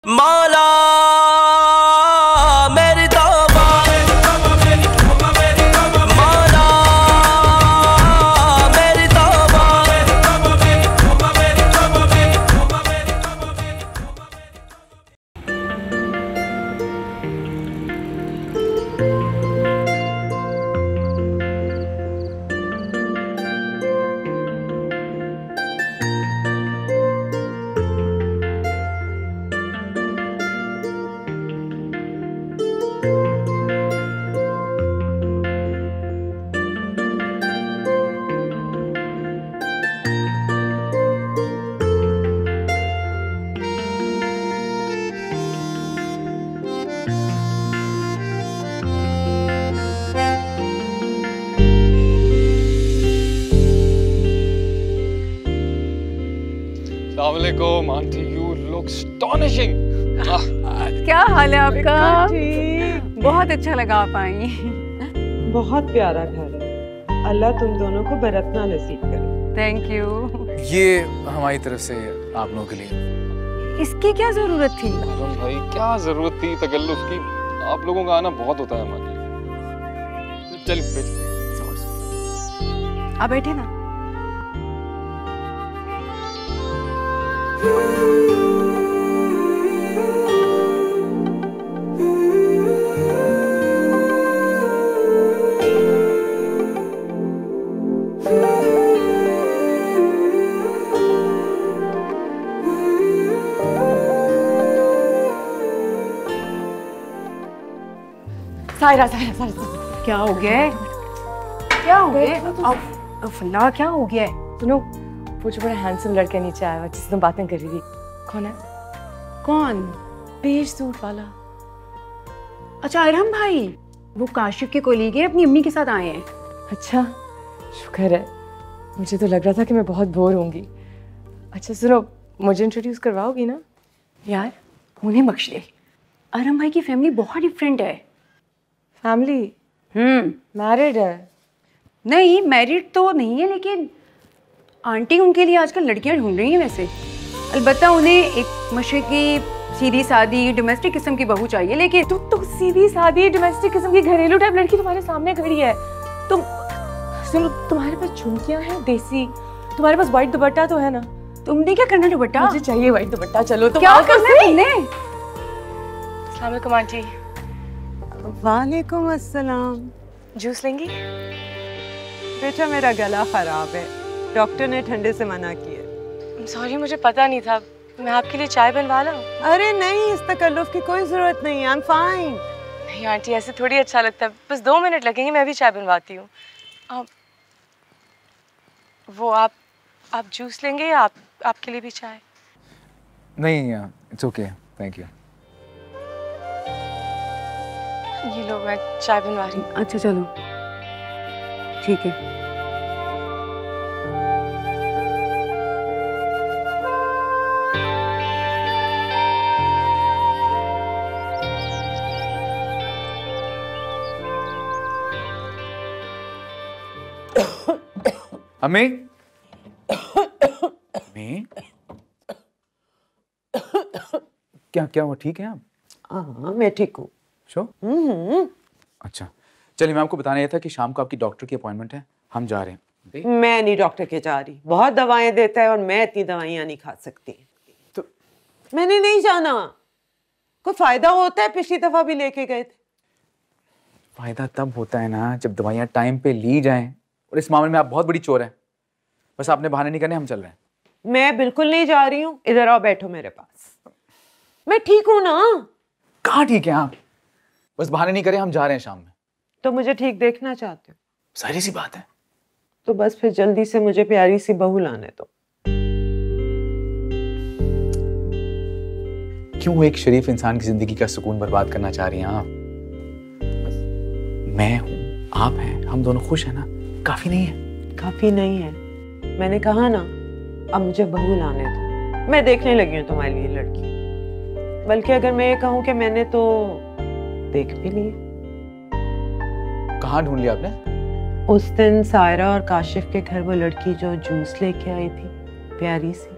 मौला मेरी तौबा, मौला मेरी तौबा। Assalamualaikum, auntie. You look astonishing. क्या हाल है आपका? बहुत अच्छा लगा आप आई। बहुत प्यारा घर है। अल्लाह तुम दोनों को बरतना नसीब करे। Thank you. ये हमारी तरफ से आप लोगों के लिए। इसकी क्या जरूरत थी? आजम भाई, क्या जरूरत थी तकल्लुफ की? आप लोगों का आना बहुत होता है हमारे लिए। चलिए आप बैठे ना। सायरा क्या हो गया है? क्या हो गया? फल्ला क्या हो गया है? सुनो, वो जो बड़ा हैंडसम लड़का नीचे आया हुआ जिससे तुम बातें कर रही थी, कौन है? कौन? बेज सूट वाला। अच्छा अरहम भाई, वो काशिफ के कोलीग है, अपनी अम्मी के साथ आए हैं। अच्छा, शुक्र है। मुझे तो लग रहा था कि मैं बहुत बोर होंगी। अच्छा सुनो, मुझे इंट्रोड्यूस करवाओगी ना? यार उन्हें बख्श दे, अरहम भाई की फैमिली बहुत डिफरेंट है। फैमिली? मैरिड है? नहीं मैरिड तो नहीं है, लेकिन आंटी उनके लिए आजकल लड़कियां ढूंढ रही हैं वैसे। अलबत्ता उन्हें एक मशरकी सीधी सादी डोमेस्टिक किस्म की बहू चाहिए। लेकिन तो सीधी सादी डोमेस्टिक किस्म की घरेलू टाइप लड़की तुम्हारे सामने खड़ी है। तुम सुनो, तुम्हारे पास झुमकियां हैं देसी, तुम्हारे पास व्हाइट दुपट्टा तो है ना? तुमने क्या करना दुपट्टा? मुझे चाहिए व्हाइट दुपट्टा। चलो तुम क्या करना है तुमने? अस्सलाम वालेकुम आंटी। वालेकुम अस्सलाम। जूस लेंगी? बेटा मेरा गला खराब है, डॉक्टर ने ठंडे से मना किया। सॉरी, मुझे पता नहीं था। मैं आपके लिए चाय बनवा लाऊं? अरे नहीं, इस तकल्लुफ की कोई जरूरत नहीं है। I am fine. नहीं आंटी, ऐसे थोड़ी अच्छा लगता है। बस 2 मिनट लगेंगे, मैं भी चाय बनवाती हूँ। आप जूस लेंगे या आपके लिए भी चाय? नहीं, इट्स ओके, थैंक यू। ये लो, मैं चाय बनवा रही हूँ। अच्छा चलो ठीक है। अम्मी, अम्मी, क्या वो ठीक है आप? हाँ मैं ठीक हूँ। श्योर? अच्छा चलिए, मैं आपको बताना ये था कि शाम को आपकी डॉक्टर की अपॉइंटमेंट है, हम जा रहे हैं। मैं नहीं डॉक्टर के जा रही, बहुत दवाएं देता है और मैं इतनी दवाइयाँ नहीं खा सकती। तो मैंने नहीं जाना। कोई फायदा होता है? पिछली दफा भी लेके गए थे। फायदा तब होता है ना जब दवाइयाँ टाइम पे ली जाएं, और इस मामले में आप बहुत बड़ी चोर हैं। बस आपने बहाने नहीं करने, हम चल रहे हैं। मैं बिल्कुल नहीं जा रही हूँ। इधर आओ, बैठो मेरे पास। मैं ठीक हूँ ना? कहाँ ठीक है आप? बस बहाने नहीं करें, हम जा रहे हैं शाम में। तो मुझे ठीक देखना चाहते हो? सारी सी बात है। तो बस फिर जल्दी से मुझे प्यारी सी बहू लाने दो। क्यों एक शरीफ इंसान की जिंदगी का सुकून बर्बाद करना चाह रही हैं आप? मैं हूं, आप हैं, हम दोनों खुश हैं ना? काफी नहीं है? काफी नहीं है। मैंने कहा ना, अब मुझे बहू लाने दो। मैं देखने लगी हूँ तुम्हारे लिए लड़की। बल्कि अगर मैं ये कहूँ कि मैंने तो देख भी ली। कहाँ ढूंढ लिया आपने? उस दिन सायरा और काशिफ के घर वो लड़की जो जूस लेके आई थी, प्यारी सी।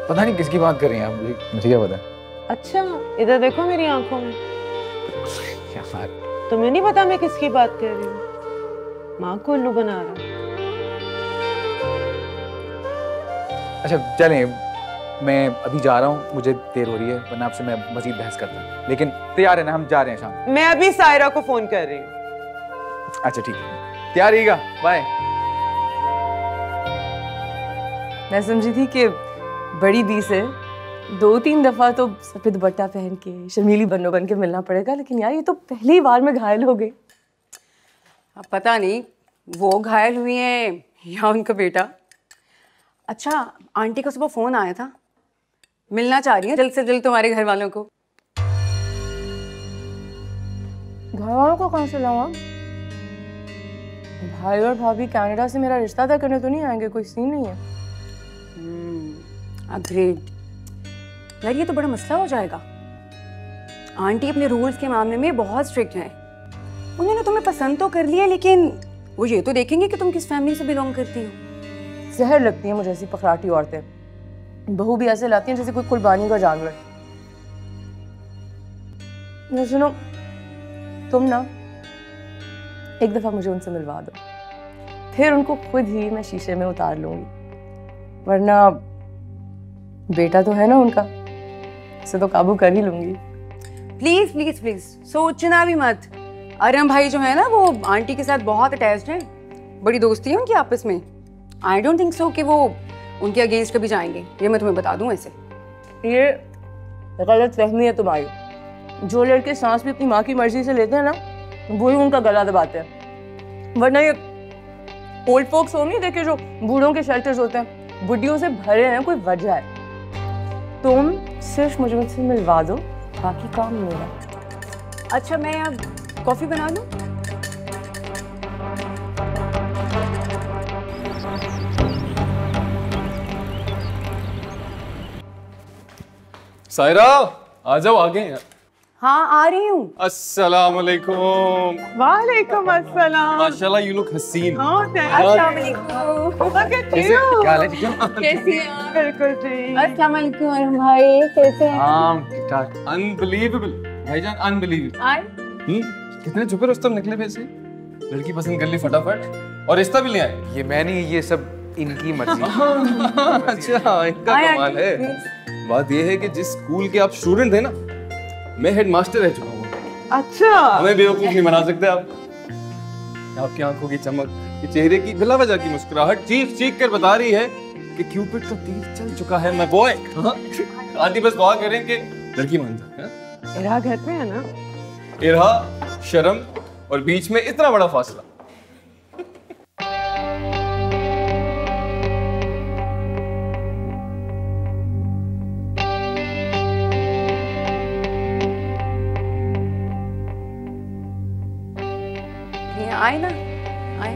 पता नहीं किसकी बात कर रही हैं आप, मुझे क्या पता। अच्छा इधर देखो मेरी आंखों में। यार तुम्हें नहीं पता मैं किसकी बात कर रही हूँ? माँ को उल्लू बना रहा। अच्छा चलें, मैं अभी जा रहा हूँ, मुझे देर हो रही है, वरना आपसे मैं मजीद बहस करता। लेकिन तैयार है ना, हम जा रहे हैं शाम। मैं अभी सायरा को फोन कर रही हूँ। अच्छा ठीक है, तैयार रहिएगा, बाय। मैं समझी थी कि बड़ी दी से 2-3 दफा तो सफेद दुपट्टा पहन के शर्मीली बनो बन के मिलना पड़ेगा, लेकिन यार ये तो पहली बार में घायल हो गई। अब पता नहीं वो घायल हुई हैं या उनका बेटा। अच्छा आंटी का सुबह फ़ोन आया था, मिलना चाह रही है जल्द से जल्द तुम्हारे घर वालों को। घर वालों को कहाँ से लाऊं? भाई और भाभी कनाडा से मेरा रिश्ता तय करने तो नहीं आएंगे, कोई सीन नहीं है। अग्रेड यार, ये तो बड़ा मसला हो जाएगा। आंटी अपने रूल्स के मामले में बहुत स्ट्रिक्ट हैं। उन्होंने तुम्हें पसंद तो कर लिया, लेकिन वो ये तो देखेंगे कि तुम किस फैमिली से बिलोंग करती हो। जहर लगती है मुझे ऐसी पखराटी औरतें। बहू भी ऐसे लाती हैं जैसे कोई कुर्बानी का जानवर। सुनो, तुम ना एक दफा मुझे उनसे मिलवा दो, फिर उनको खुद ही मैं शीशे में उतार लूंगी, वरना बेटा तो है ना उनका, उसे तो काबू कर ही लूंगी। प्लीज प्लीज प्लीज सोचना भी मत। अरम भाई जो है ना, वो आंटी के साथ बहुत अटैच्ड है, बड़ी दोस्ती है उनकी आपस में। आई डोंट थिंक सो कि वो उनके अगेंस्ट कभी जाएंगे, ये मैं तुम्हें बता दूं। ऐसे ये गलत फहमी है तुम्हारी। जो लड़के सांस भी अपनी माँ की मर्जी से लेते हैं ना, वही उनका गला दबाते हैं। वरना ये ओल्ड फोक्स होम नहीं देखे जो बूढ़ों के शेल्टर्स होते हैं, बुड्ढियों से भरे हैं, कोई वजह है। तुम सिर्फ मुझे उनसे मिलवा दो, बाकी काम मेरा। अच्छा मैं अब कॉफी बना दूं? सायरा आ जाओ आगे। हाँ आ रही हूँ। अस्सलाम वालेकुम। वालेकुम अस्सलाम। माशाल्लाह यू लुक हसीन। अस्सलाम वालेकुम। कैसी हैं आप? बिल्कुल ठीक। अस्सलाम वालेकुम अरम भाई, कैसे हैं? हाँ ठीक ठाक। अनबिलीवेबल भाईजान, अनबिलीवेबल। आए? कितने छुपे रुस्तम निकले वैसे। लड़की पसंद कर ली फटाफट, और रिश्ता भी ले आए। ये मैं नहीं, ये सब इनकी मर्जी। अच्छा इनका आए कमाल आंटी, है। प्लीज। बात ये है कि जिस स्कूल के आप स्टूडेंट थे ना, मैं हेडमास्टर रह चुका हूँ। अच्छा हमें बेवकूफ नहीं बना सकते आप। आपकी आंखों की चमक, ये चेहरे की बिला वजह की मुस्कुराहट चीख चीख कर बता रही है कि क्यूपिड का तीर चल चुका है। मैं बॉय। आंटी बस दुआ करें कि लड़की मान जाए। इरा घर पे है ना? इरा, शर्म और बीच में इतना बड़ा फासला। आए ना, आए।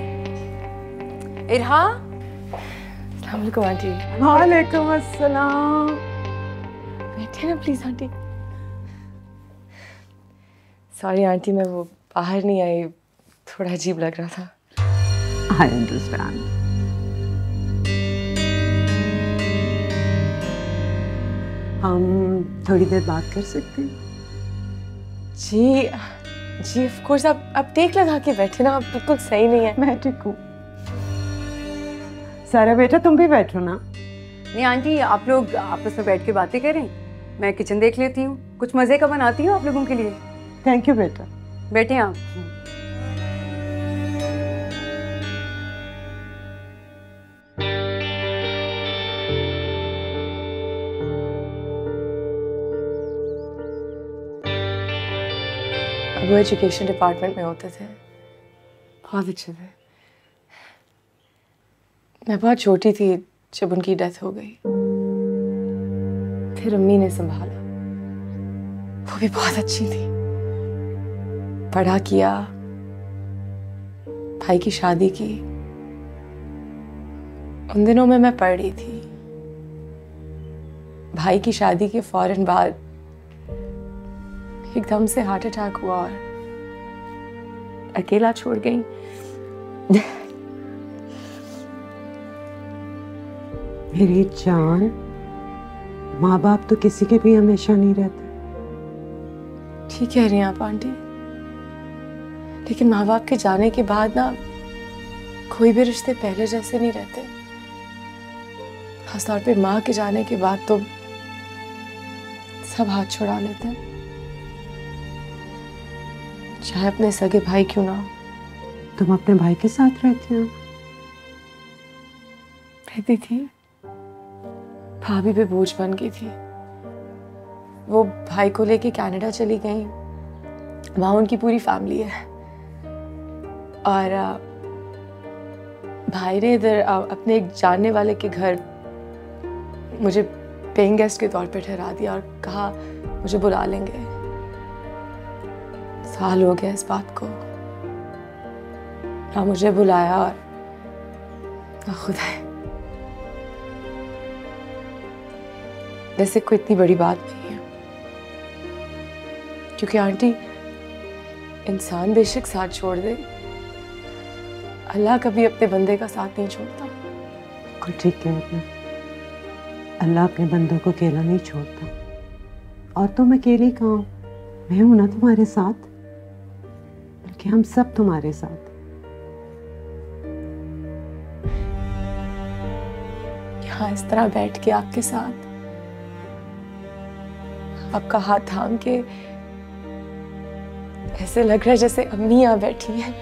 इरहा, अस्सलाम वालेकुम आंटी। वालेकुम अस्सलाम। बैठे ना प्लीज आंटी। सॉरी आंटी, मैं वो बाहर नहीं आई, थोड़ा अजीब लग रहा था। I understand. हम थोड़ी देर बात कर सकते हैं? जी जी ऑफ कोर्स। आप टेक लगा के बैठे ना, आप बिल्कुल सही नहीं है। मैं ठीक हूँ। सारा बेटा तुम भी बैठो ना। नहीं आंटी, आप लोग आपस में बैठ के बातें करें, मैं किचन देख लेती हूँ, कुछ मजे का बनाती हूँ आप लोगों के लिए। थैंक यू बेटा। बैठे आप। वो एजुकेशन डिपार्टमेंट में होते थे, बहुत अच्छे थे। मैं बहुत छोटी थी जब उनकी डेथ हो गई, फिर अम्मी ने संभाला। वो भी बहुत अच्छी थी, पढ़ा किया, भाई की शादी की। उन दिनों में मैं पढ़ रही थी। भाई की शादी के फौरन बाद एकदम से हार्ट अटैक हुआ और अकेला छोड़ गई। मेरी जान, माँ बाप तो किसी के भी हमेशा नहीं रहते। ठीक कह रही हैं आप आंटी, लेकिन माँ बाप के जाने के बाद ना कोई भी रिश्ते पहले जैसे नहीं रहते। खासतौर पे माँ के जाने के बाद तो सब हाथ छुड़ा लेते हैं, चाहे अपने सगे भाई क्यों ना हो। तुम अपने भाई के साथ रहती हो? रहती थी, भाभी पे बोझ बन गई थी। वो भाई को लेके कनाडा चली गई, वहां उनकी पूरी फैमिली है। और भाई ने इधर अपने एक जानने वाले के घर मुझे पेइंग गेस्ट के तौर पे ठहरा दिया और कहा मुझे बुला लेंगे। साल हो गया इस बात को, ना मुझे बुलाया और ना खुदा। वैसे कोई इतनी बड़ी बात नहीं है, क्योंकि आंटी इंसान बेशक साथ छोड़ दे, अल्लाह कभी अपने बंदे का साथ नहीं छोड़ता। बिल्कुल ठीक है आपने। अल्लाह अपने बंदों को अकेला नहीं छोड़ता। और तुम अकेली कहाँ हो? मैं हूं ना तुम्हारे साथ, बल्कि हम सब तुम्हारे साथ। यहाँ इस तरह बैठ के आपके साथ, आपका हाथ थाम के, ऐसे लग रहा है जैसे अम्मी यहाँ बैठी हैं।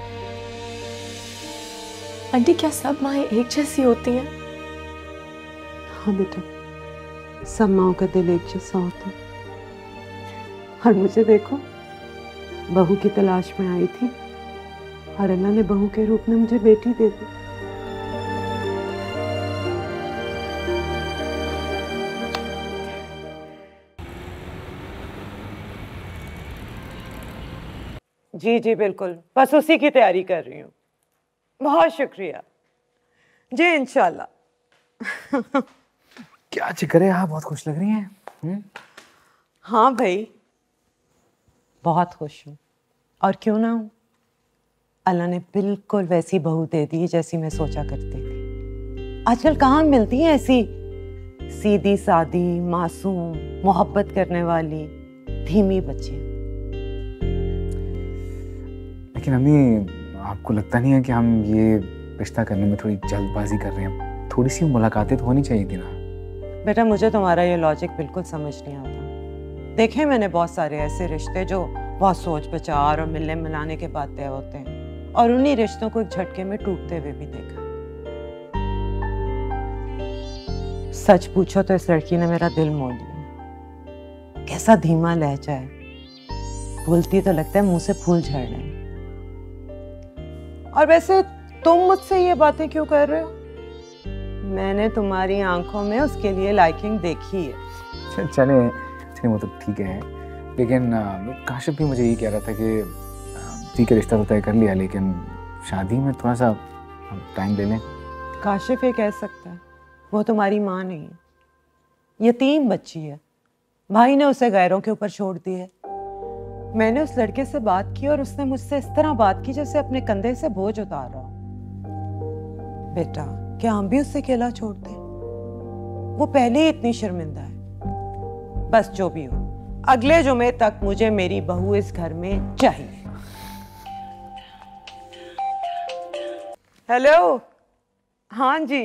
आंटी, क्या सब माएं एक जैसी होती हैं? हाँ बेटा, सब माओं का दिल एक जैसा होता है। और मुझे देखो, बहू की तलाश में आई थी और अल्लाह ने बहू के रूप में मुझे बेटी दे दी। जी जी बिल्कुल, बस उसी की तैयारी कर रही हूँ। बहुत शुक्रिया जी, इंशाल्लाह। क्या जिक्र है, आप बहुत खुश लग रही हैं। हाँ भाई, बहुत खुश हूँ। और क्यों ना हूँ, अल्लाह ने बिल्कुल वैसी बहू दे दी जैसी मैं सोचा करती थी। आजकल कहाँ मिलती हैं ऐसी सीधी सादी, मासूम, मोहब्बत करने वाली धीमी बच्चियाँ। लेकिन अम्मी, आपको लगता नहीं है कि हम ये रिश्ता करने में थोड़ी जल्दबाजी कर रहे हैं? थोड़ी सी मुलाकातें तो होनी चाहिए थी ना। बेटा, मुझे तुम्हारा ये लॉजिक बिल्कुल समझ नहीं आता। देखे मैंने बहुत सारे ऐसे रिश्ते जो बहुत सोच विचार और मिलने मिलाने के बाद तय होते हैं, और उन्हीं रिश्तों को एक झटके में टूटते हुए भी देखा। सच पूछो तो इस लड़की ने मेरा दिल मोड़ लिया। कैसा धीमा लहजा है, बोलती तो लगता है मुंह से फूल झड़ रहे हैं। और वैसे तुम मुझसे ये बातें क्यों कर रहे हो? मैंने तुम्हारी आंखों में उसके लिए लाइकिंग देखी है। चले वो तो ठीक है, लेकिन काशिफ भी मुझे यही कह रहा था कि ठीक है, रिश्ता तो तय कर लिया, लेकिन शादी में थोड़ा सा टाइम ले लें। काशिफ ये कह सकता है, वो तुम्हारी माँ नहीं है, यतीम बच्ची है। भाई ने उसे गैरों के ऊपर छोड़ दी है। मैंने उस लड़के से बात की और उसने मुझसे इस तरह बात की जैसे अपने कंधे से बोझ उतार रहा। बेटा, क्या हम भी उससे अकेला छोड़ते? वो पहले ही इतनी शर्मिंदा है। बस जो भी हो, अगले जुमे तक मुझे मेरी बहू इस घर में चाहिए। हेलो, हाँ जी।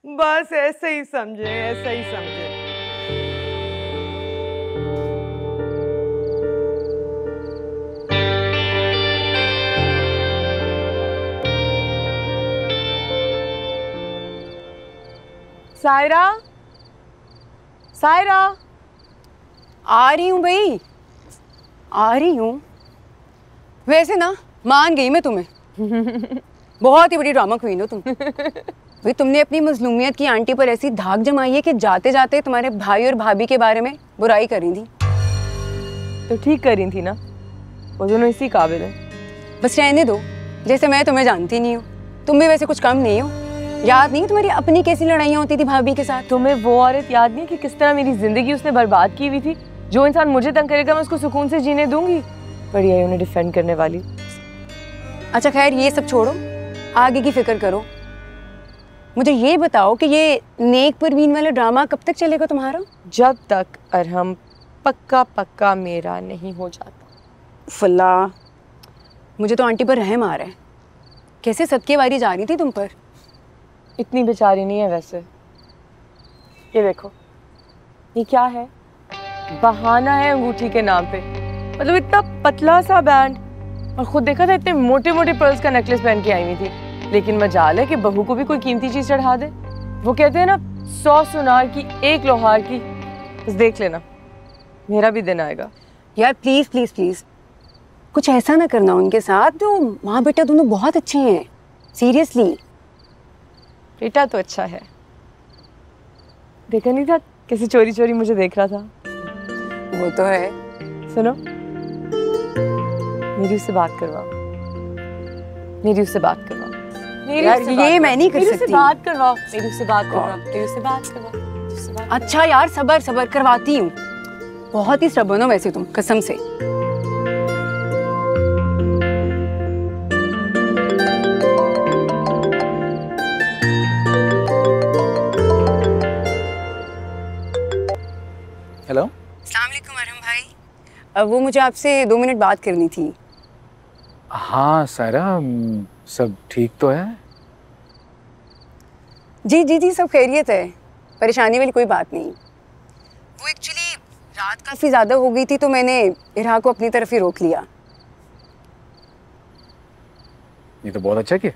बस ऐसे ही समझे, ऐसे ही समझे। सायरा, सायरा, आ रही हूँ भाई, आ रही हूँ। वैसे ना मान गई मैं तुम्हें। बहुत ही बड़ी ड्रामा क्वीन हो तुम। भाई, तुमने अपनी मजलूमियत की आंटी पर ऐसी धाक जमाई है कि जाते जाते तुम्हारे भाई और भाभी के बारे में बुराई करी थी। तो ठीक करी थी ना, वो दोनों इसी काबिल है। बस रहने दो, जैसे मैं तुम्हें जानती नहीं हूँ, तुम भी वैसे कुछ कम नहीं हो। याद नहीं तुम्हारी अपनी कैसी लड़ाइयाँ होती थी भाभी के साथ? तुम्हें वो औरत याद नहीं कि किस तरह मेरी जिंदगी उसने बर्बाद की हुई थी? जो इंसान मुझे तंग करेगा मैं उसको सुकून से जीने दूंगी। बढ़िया है उन्हें डिफेंड करने वाली। अच्छा खैर, ये सब छोड़ो, आगे की फिक्र करो। मुझे ये बताओ कि ये नेक परवीन वाला ड्रामा कब तक चलेगा तुम्हारा? जब तक अरहम पक्का पक्का मेरा नहीं हो जाता। फुल्ला, मुझे तो आंटी पर रहम आ रहा है। कैसे सदके वारी जा रही थी तुम पर। इतनी बेचारी नहीं है वैसे। ये देखो, ये क्या है? बहाना है अंगूठी के नाम पे। मतलब इतना पतला सा बैंड, और खुद देखा था इतने मोटे मोटे पर्ल्स का नेकलेस पहन के आई हुई थी। लेकिन मजाल है कि बहू को भी कोई कीमती चीज चढ़ा दे। वो कहते हैं ना, 100 सुनार की 1 लोहार की। बस देख लेना, मेरा भी दिन आएगा। यार प्लीज प्लीज प्लीज, कुछ ऐसा ना करना उनके साथ। तो माँ बेटा दोनों बहुत अच्छे हैं, सीरियसली। बेटा तो अच्छा है, देखा नहीं था कैसे चोरी चोरी मुझे देख रहा था। वो तो है। सुनो, मेरी उससे बात करवाओ, मेरी उससे बात करवाओ। यार ये मैं नहीं कर सकती। बात करवाओ, मेरी उससे बात करवाओ, मेरी उससे बात करवाओ, मेरी उससे बात। अच्छा यार, सबर सबर करवाती हूँ। बहुत ही स्टबर्न हो वैसे तुम, कसम से। हेलो। अस्सलाम वालेकुम अरहम भाई। अब वो मुझे आपसे 2 मिनट बात करनी थी। हाँ सायरा, सब ठीक तो है? जी जी जी, सब खैरियत है, परेशानी वाली कोई बात नहीं। वो एक्चुअली रात काफ़ी ज़्यादा हो गई थी तो मैंने इरहा को अपनी तरफ ही रोक लिया। ये तो बहुत अच्छा किया।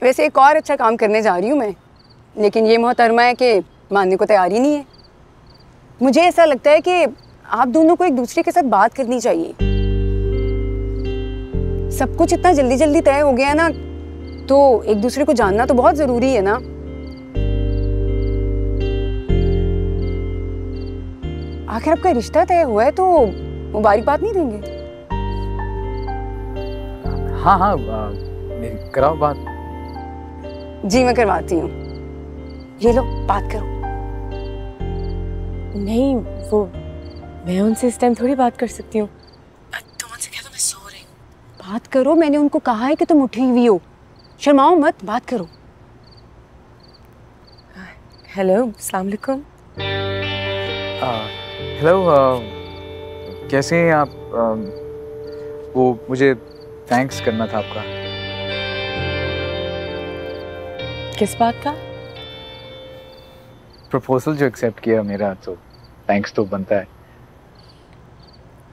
वैसे एक और अच्छा काम करने जा रही हूँ मैं, लेकिन ये मोहतरमा है कि मानने को तैयार ही नहीं है। मुझे ऐसा लगता है कि आप दोनों को एक दूसरे के साथ बात करनी चाहिए। सब कुछ इतना जल्दी जल्दी तय हो गया ना, तो एक दूसरे को जानना तो बहुत जरूरी है ना। आखिर आपका रिश्ता तय हुआ है तो मुबारकबाद नहीं देंगे? हाँ हाँ, मेरी कराओ बात। जी मैं करवाती हूँ, ये लो बात करो। नहीं, वो मैं उनसे इस टाइम थोड़ी बात कर सकती हूँ। तुम उनसे कह दो मैं सो रही हूँ। बात करो, मैंने उनको कहा है कि तुम उठी हुई हो, शर्माओ मत, बात करो। हेलो, अस्सलाम वालेकुम। हेलो, कैसे हैं आप? वो मुझे थैंक्स करना था आपका। किस बात का? प्रपोजल जो एक्सेप्ट किया मेरा, तो थैंक्स तो बनता है।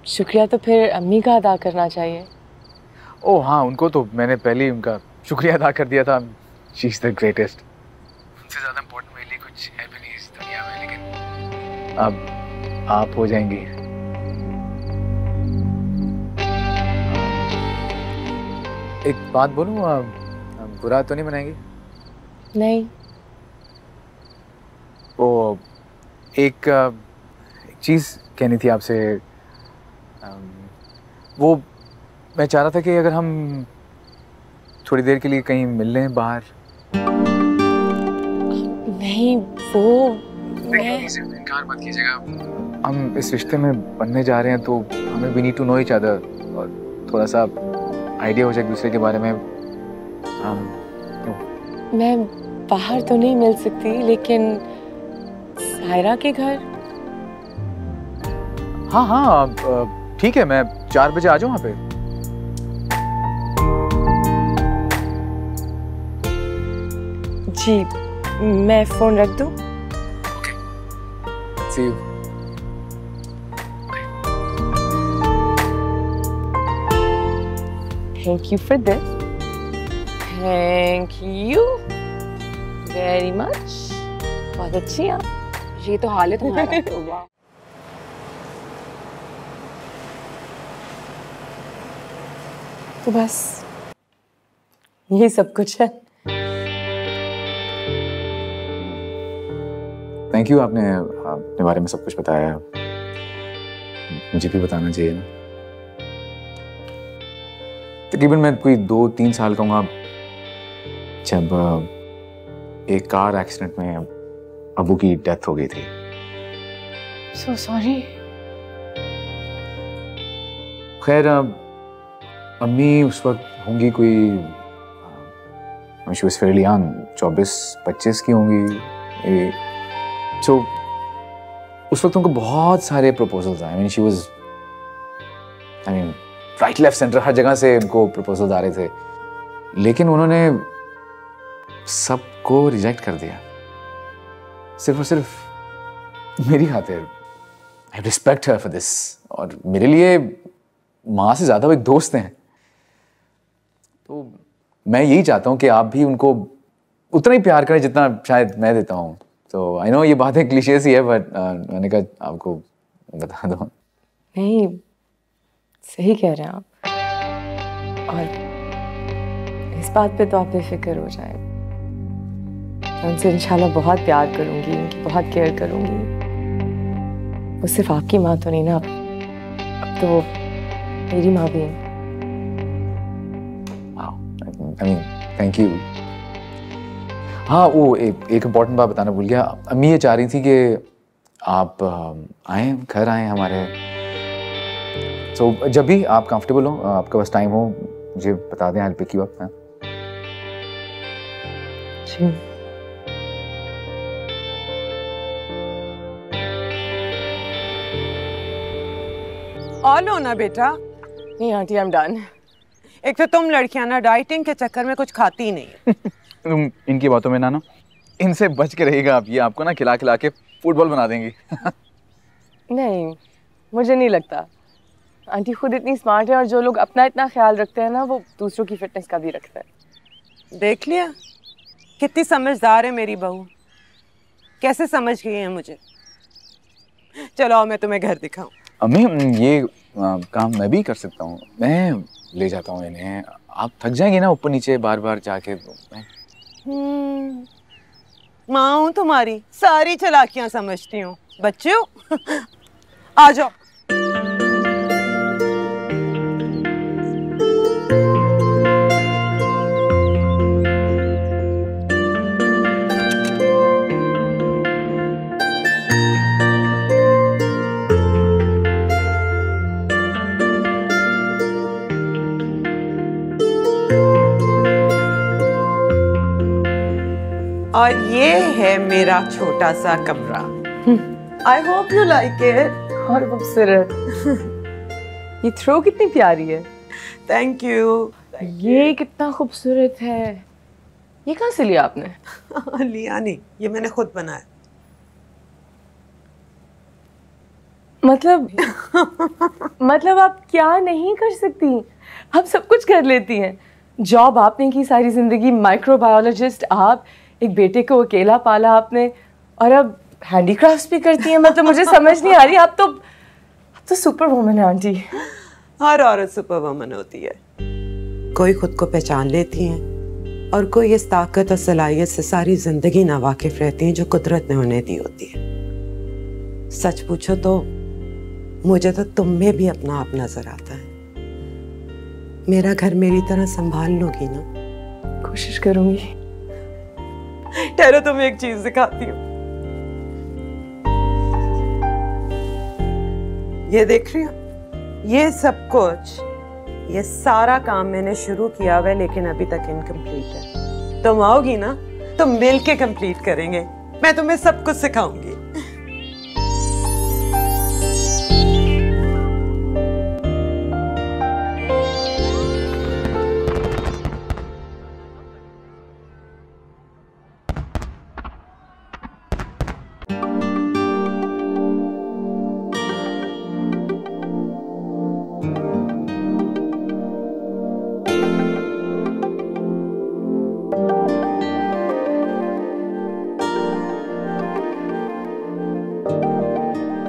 शुक्रिया तो फिर अम्मी का अदा करना चाहिए। ओह हाँ, उनको तो मैंने पहले ही उनका शुक्रिया अदा कर दिया था। She is the greatest. उनसे ज़्यादा इम्पोर्टेंट मेरे लिए कुछ है भी नहीं इस दुनिया में, लेकिन अब आप हो जाएंगी। एक बात बोलूं, बुरा तो नहीं मनाएंगी? नहीं। वो एक चीज़ कहनी थी आपसे। वो मैं चाह रहा था कि अगर हम थोड़ी देर के लिए कहीं मिल लें बाहर। नहीं, वो मैं इनकार मत कीजिएगा। हम इस रिश्ते में बनने जा रहे हैं तो हमें we need to know each other, और थोड़ा सा आइडिया हो जाए एक दूसरे के बारे में। मैं बाहर तो नहीं मिल सकती, लेकिन सायरा के घर। हाँ हाँ ठीक है, मैं 4 बजे आ जाऊँ वहाँ पे। जी, मैं फोन रख दूँ? See you. Thank you for this. Thank you very much. बहुत अच्छी आप। ये तो हाल है तुम्हारा। वाह। तो बस यही सब कुछ है। थैंक यू, आपने अपने बारे में सब कुछ बताया। मुझे भी बताना चाहिए ना। तकरीबन मैं कोई 2-3 साल का हूँ जब एक कार एक्सीडेंट में अबू की डेथ हो गई थी। So sorry. खैर अम्मी उस वक्त होंगी कोई शी वाज फेयरली यंग, 24-25 की होंगी। सो उस वक्त उनको बहुत सारे प्रपोजल्स आए। She was right left centre हर जगह से उनको प्रपोजल्स आ रहे थे, लेकिन उन्होंने सबको रिजेक्ट कर दिया सिर्फ और सिर्फ मेरी खातिर। I respect her for this, और मेरे लिए माँ से ज़्यादा वो एक दोस्त हैं। तो मैं यही चाहता हूँ कि आप भी उनको उतना ही प्यार करें जितना शायद मैं देता हूँ। तो आई नो ये बातें क्लीशे सी है, बट मैंने कहा आपको बता दो। नहीं, सही कह रहे हैं आप, और इस बात पे तो आप बेफिक्र हो जाए। मैं उनसे इंशाल्लाह बहुत प्यार करूंगी, उनकी बहुत केयर करूंगी। वो सिर्फ आपकी माँ तो नहीं ना, अब तो मेरी माँ भी है। I mean, thank you. हाँ, वो एक इम्पोर्टेंट बात बताना भूल गया। अम्मी ये चाह रही थी कि आप आएँ, घर आएँ हमारे। So, जब भी आप कंफर्टेबल हो, आपके पास टाइम हो, मुझे बता दें, I'll pick you up। जी। और लो ना बेटा। नहीं आंटी, आई एम डन। एक तो तुम लड़कियां ना डाइटिंग के चक्कर में कुछ खाती ही नहीं। तुम इनकी बातों में ना इनसे बच के रहेगा आप, ये आपको ना खिला खिला के फुटबॉल बना देंगी। नहीं, मुझे नहीं लगता। आंटी खुद इतनी स्मार्ट है, और जो लोग अपना इतना ख्याल रखते हैं ना, वो दूसरों की फिटनेस का भी रखते हैं। देख लिया कितनी समझदार है मेरी बहू, कैसे समझ गई है मुझे। चलो आओ मैं तुम्हें घर दिखाऊं। अम्मी ये काम मैं भी कर सकता हूँ, मैं ले जाता हूँ इन्हें। आप थक जाएंगे ना ऊपर नीचे बार बार जाके। माँ हूँ तुम्हारी, सारी चालाकियां समझती हूँ। बच्चे हो आ जाओ। और ये है मेरा छोटा सा कमरा। I hope you like it. और खूबसूरत। ये थ्रो कितनी प्यारी है। Thank you. ये कितना खूबसूरत है। ये कहाँ से लिया आपने? लिया नहीं, ये मैंने खुद बनाया। मतलब आप क्या नहीं कर सकती? आप सब कुछ कर लेती हैं। जॉब आपने की सारी जिंदगी, माइक्रोबायोलॉजिस्ट आप, एक बेटे को अकेला पाला आपने, और अब हैंडीक्राफ्ट्स भी करती हैं। मतलब मुझे समझ नहीं आ रही, आप तो सुपर वुमन है आंटी। हर औरत सुपर वुमन होती है। कोई खुद को पहचान लेती है, और कोई इस ताकत और सलाहियत से सारी जिंदगी नावाकिफ रहती है जो कुदरत ने उन्हें दी होती है। सच पूछो तो मुझे तो तुम में भी अपना आप नजर आता है। मेरा घर मेरी तरह संभाल लोगी ना? कोशिश करूंगी। ठहरो, तुम्हें एक चीज दिखाती हूँ। ये देख रही हो? ये सब कुछ, ये सारा काम मैंने शुरू किया हुआ है, लेकिन अभी तक इनकम्प्लीट है। तुम आओगी ना तो मिल के कंप्लीट करेंगे। मैं तुम्हें सब कुछ सिखाऊंगी।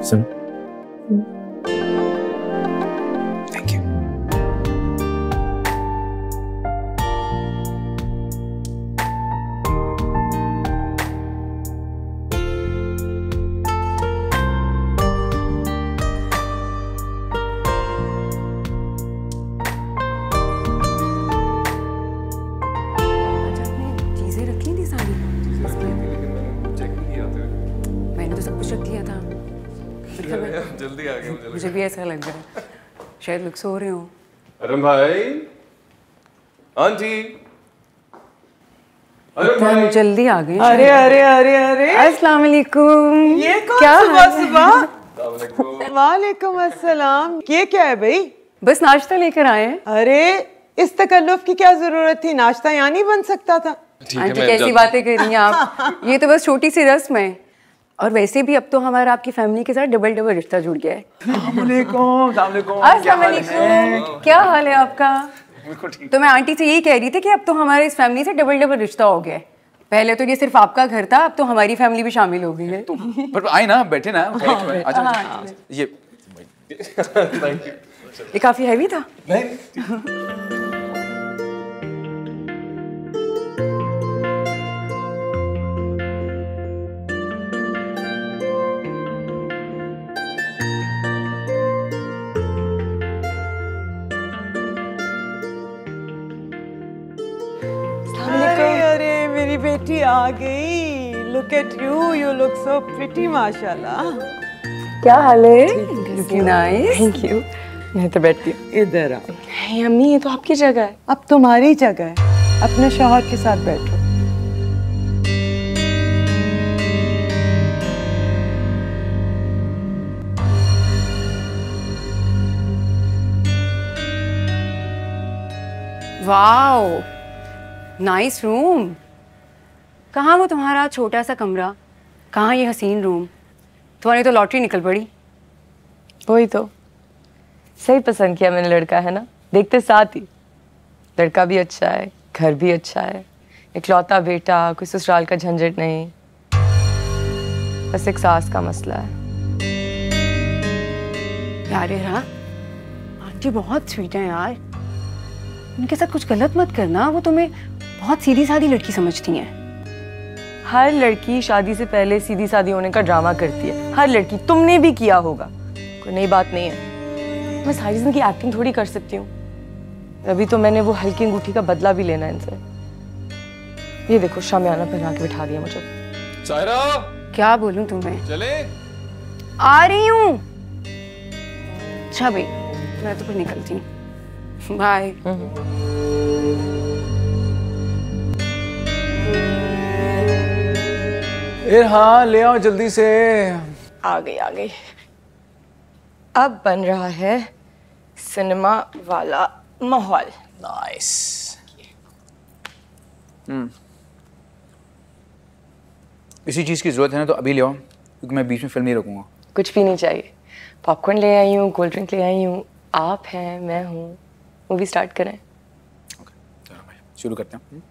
सुन, थैंक यू। चीजें रखी थी सारी, चेक नहीं किया था। मैंने तो सब कुछ रख लिया था। जल्दी आ गया मुझे भी ऐसा लग रहा है, शायद लोग सो रहे हो। अरुण भाई, हाँ जी। इतना जल्दी आ गए। अरे अरे अरे अरे, अस्सलाम वालेकुम। ये कौन क्या सुबह हाल है? सुबह? वालेकुम अस्सलाम। ये क्या है भाई? बस नाश्ता लेकर आए हैं। अरे इस तकल्लुफ की क्या जरूरत थी? नाश्ता यहाँ नहीं बन सकता था? आंटी कैसी बातें कर रही हैं आप? ये तो बस छोटी सी रस्म है। और वैसे भी अब तो हमारा आपकी फैमिली के साथ डबल डबल रिश्ता जुड़ गया है। अस्सलाम वालेकुम। क्या हाल है आपका? तो मैं आंटी से यही कह रही थी कि अब तो हमारे इस फैमिली से डबल डबल रिश्ता हो गया है। पहले तो ये सिर्फ आपका घर था, अब तो हमारी फैमिली भी शामिल हो गई है। पर आए ना, बैठे ना। आजा। ये ये काफी हैवी था। अरे अरे मेरी बेटी आ गई। Look at you, you look so pretty माशाल्लाह। क्या हाल है? Nice, thank you. मैं तो बैठती हूँ। इधर आओ। अम्मी ये तो आपकी जगह है। अब तुम्हारी जगह है, अपने शौहर के साथ बैठो। Wow, nice room. कहाँ वो तुम्हारा छोटा सा कमरा, कहाँ ये हसीन रूम? तुम्हारी तो लॉटरी निकल पड़ी। वही तो, सही पसंद किया मैंने लड़का, है ना? देखते साथ ही, लड़का भी अच्छा है, घर भी अच्छा है, इकलौता बेटा, कोई ससुराल का झंझट नहीं, बस एक सास का मसला है। यार आंटी बहुत स्वीट है यार। उनके साथ कुछ गलत मत करना, वो तुम्हें बहुत सीधी सादी लड़की समझती हैं। हर लड़की शादी से पहले सीधी सादी होने का ड्रामा करती है, हर लड़की। तुमने भी किया होगा, कोई नई बात नहीं है। मैं सारी जिंदगी एक्टिंग थोड़ी कर सकती हूँ। अभी तो मैंने वो हल्की अंगूठी का बदला भी लेना है इनसे। ये देखो, शामियाना पहना के बिठा दिया मुझे। सायरा, क्या बोलूं तुम्हें? चले? आ रही हूँ। अच्छा भाई, मैं तो फिर निकलती हूँ। बाय। हाँ, ले आओ जल्दी से। आ गई। अब बन रहा है सिनेमा वाला माहौल। नाइस। इसी चीज की जरूरत है ना, तो अभी ले आओ, क्योंकि मैं बीच में फिल्म नहीं रोकूंगा। कुछ भी नहीं चाहिए। पॉपकॉर्न ले आई हूँ, कोल्ड ड्रिंक ले आई हूँ, आप हैं, मैं हूँ। मूवी स्टार्ट करें? ओके, चलो भाई शुरू करते हैं।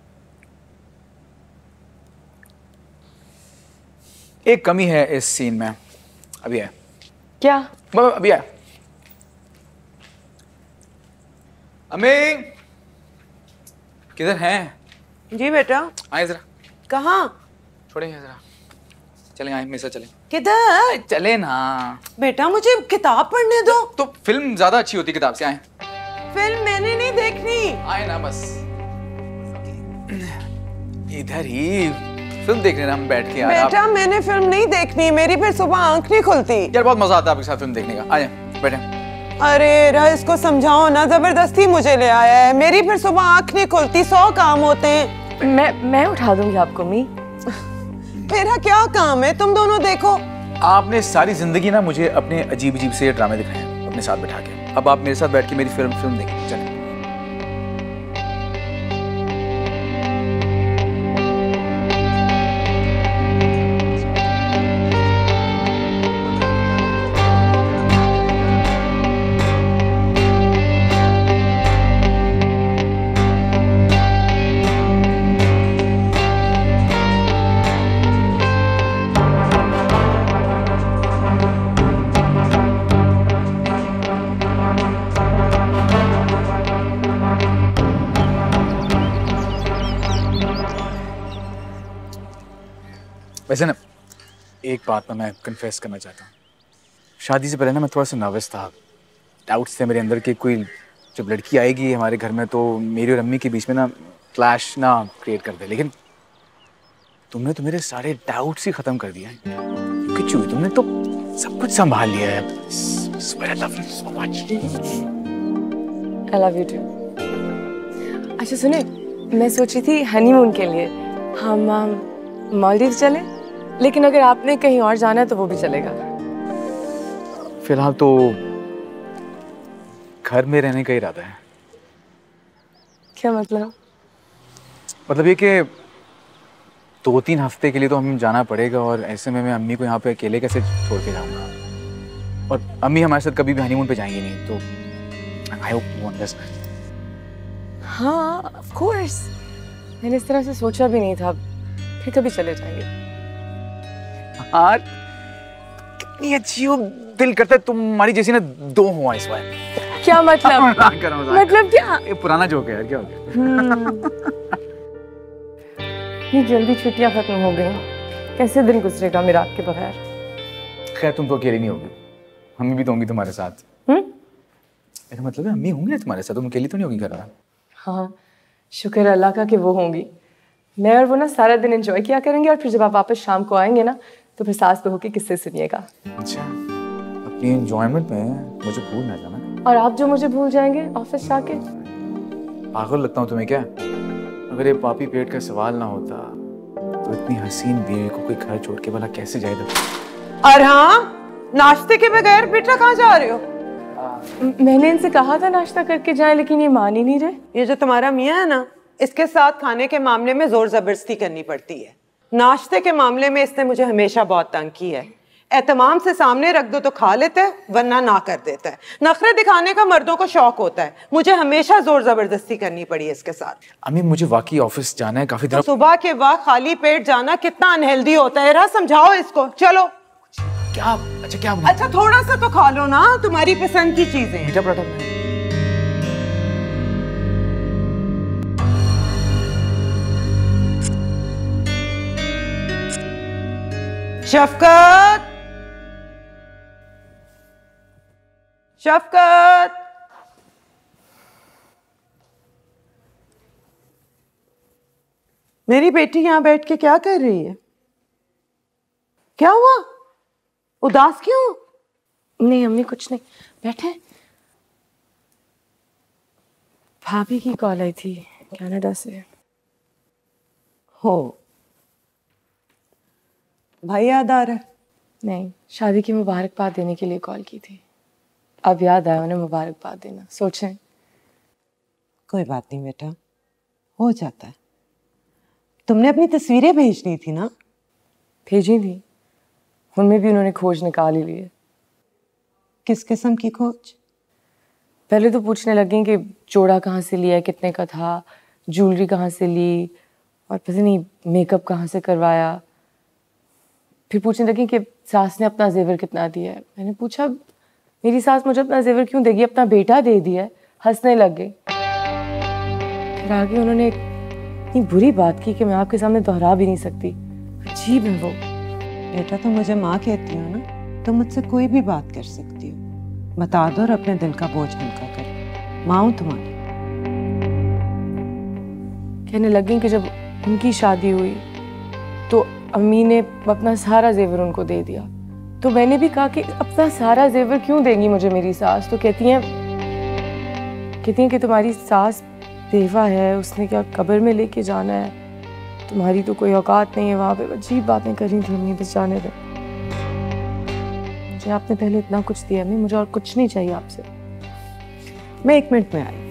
एक कमी है इस सीन में। अभी है क्या? अभी है। अम्मी किधर हैं? जी बेटा। आए जरा। कहाँ? छोड़ेंगे जरा, चलें, आए मेरे साथ चलें। किधर? चले ना बेटा मुझे किताब पढ़ने दो। तो फिल्म ज्यादा अच्छी होती किताब से। आए। फिल्म मैंने नहीं देखनी। आए ना बस, इधर ही फिल्म देख रहे हैं हम बैठ के। यार बेटा मैंने फिल्म नहीं देखनी, मेरी फिर सुबह आंख नहीं खुलती। यार बहुत मजा आता है आपके साथ फिल्म देखने का। आ जाए बैठे। अरे रा, इसको समझाओ ना, जबरदस्ती मुझे ले आया है। मेरी फिर सुबह आंख नहीं खुलती, 100 काम होते हैं। मैं उठा दूंगी आपको। मी मेरा क्या काम है, तुम दोनों देखो। आपने सारी जिंदगी ना मुझे अपने अजीब अजीब से ड्रामे दिखाए हैं अपने साथ बैठा के। अब आप मेरे साथ बैठ के मेरी फिल्म देखें। चलें। वैसे ना एक बात मैं कन्फेस करना चाहता हूँ। शादी से पहले ना मैं थोड़ा सा नर्वस था, डाउट्स थे मेरे अंदर कि कोई जब लड़की आएगी हमारे घर में तो मेरी और अम्मी के बीच में ना क्लैश ना क्रिएट कर दे। लेकिन तुमने तो मेरे सारे डाउट्स ही खत्म कर दिए। किचू, तुमने तो सब कुछ संभाल लिया है। I love you so much. I love you too. अच्छा सुने, मैं सोच रही थी हनीमून के लिए हम मालदीव चले, लेकिन अगर आपने कहीं और जाना है तो वो भी चलेगा। फिलहाल तो घर में रहने का इरादा है। क्या मतलब? मतलब ये कि 2-3 हफ्ते के लिए तो हमें जाना पड़ेगा, और ऐसे में मैं अम्मी को यहाँ पे अकेले कैसे छोड़ के जाऊँगा। और अम्मी हमारे साथ कभी भी हनीमून पे जाएंगी नहीं, तो आई होप यू अंडरस्टैंड। हाँ, ऑफ कोर्स। मैंने इस तरह से सोचा भी नहीं था। फिर कभी चले जाएंगे। हाँ, कितनी अच्छी हो, दिल करता है तुम्हारी जैसी ना 2 हुआ इस बार। क्या मतलब? मतलब क्या? ये पुराना जोक है यार, क्या हो गया? ये जल्दी छुट्टियां खत्म हो गई, कैसे दिन गुजरेगा मेरा आपके बगैर? खैर तुम तो अकेली नहीं होगी, अम्मी भी तो होंगी तुम्हारे साथ। मेरा मतलब है अम्मी होंगी ना तुम्हारे साथ, तुम अकेली तो नहीं होगी घर में। हाँ, शुक्र अल्लाह का कि वो होंगी। मैं और वो ना सारा दिन एंजॉय किया करेंगे, और फिर जब आप वापस शाम को आएंगे ना तो फिर सास बहू के किस्से सुनिएगा। अच्छा, अपनी एंजॉयमेंट में मुझे भूल ना जाना। और आप जो मुझे भूल जाएंगे ऑफिस जाके। पागल लगता हूँ तुम्हें क्या? अगर ये पापी पेट का सवाल ना होता तो इतनी हसीन बीवी को कोई घर छोड़ के भला कैसे जाएगा? और हाँ, नाश्ते के बगैर बेटा कहाँ जा रहे हो? मैंने इनसे कहा था नाश्ता करके जाएं, लेकिन ये मान ही नहीं रहे। ये जो तुम्हारा मियाँ है ना, इसके साथ खाने के मामले में जोर जबरदस्ती करनी पड़ती है। नाश्ते के मामले में इसने मुझे हमेशा बहुत तंग की है। एहतमाम से सामने रख दो तो खा लेता है, वरना ना कर देता है। नखरे दिखाने का मर्दों को शौक होता है, मुझे हमेशा जोर जबरदस्ती करनी पड़ी है इसके साथ। अम्मी मुझे वाकई ऑफिस जाना है, काफी तो दिनों। सुबह के वक्त खाली पेट जाना कितना अनहेल्दी होता है। रहा समझाओ इसको। चलो। क्या? अच्छा क्या बना? अच्छा थोड़ा सा तो खा लो ना, तुम्हारी पसंद की चीजें। मीठा पराठा बनाया। शफकत, शफकत, मेरी बेटी यहां बैठ के क्या कर रही है? क्या हुआ? उदास क्यों? नहीं अम्मी, कुछ नहीं, बैठे। भाभी की कॉल आई थी कनाडा से। हो, भाई याद आ रहा है? नहीं, शादी की मुबारकबाद देने के लिए कॉल की थी। अब याद आया उन्हें मुबारकबाद देना। सोचें। कोई बात नहीं बेटा, हो जाता है। तुमने अपनी तस्वीरें भेजनी थी ना? भेजी थी, उनमें भी उन्होंने खोज निकाल ही ली है। किस किस्म की खोज? पहले तो पूछने लगे कि जोड़ा कहाँ से लिया, कितने का था, ज्वेलरी कहाँ से ली, और पता नहीं मेकअप कहाँ से करवाया। फिर पूछने लगी कि सास ने अपना जेवर कितना दिया है। मैंने पूछा मेरी सास मुझे अपना जेवर क्यों देगी, अपना बेटा दे दिया है। हंसने लग गई। फिर आगे उन्होंने इतनी बुरी बात की कि मैं आपके सामने दोहरा भी नहीं सकती। अजीब है वो। बेटा तुम मुझे माँ कहती हो ना, तुम मुझसे कोई भी बात कर सकती हो। बता दो और अपने दिल का बोझ हल्का कर। माँ हूँ तुम्हारी। कहने लगी कि जब उनकी शादी हुई तो अम्मी ने अपना सारा जेवर उनको दे दिया। तो मैंने भी कहा कि अपना सारा जेवर क्यों देंगी मुझे मेरी सास? तो कहती हैं कि तुम्हारी सास बेवा है, उसने क्या कब्र में लेके जाना है, तुम्हारी तो कोई औकात नहीं है वहाँ पे। अजीब बातें करी थी अम्मी। बस जाने दे, मुझे आपने पहले इतना कुछ दिया अम्मी, मुझे और कुछ नहीं चाहिए आपसे। मैं 1 मिनट में आई।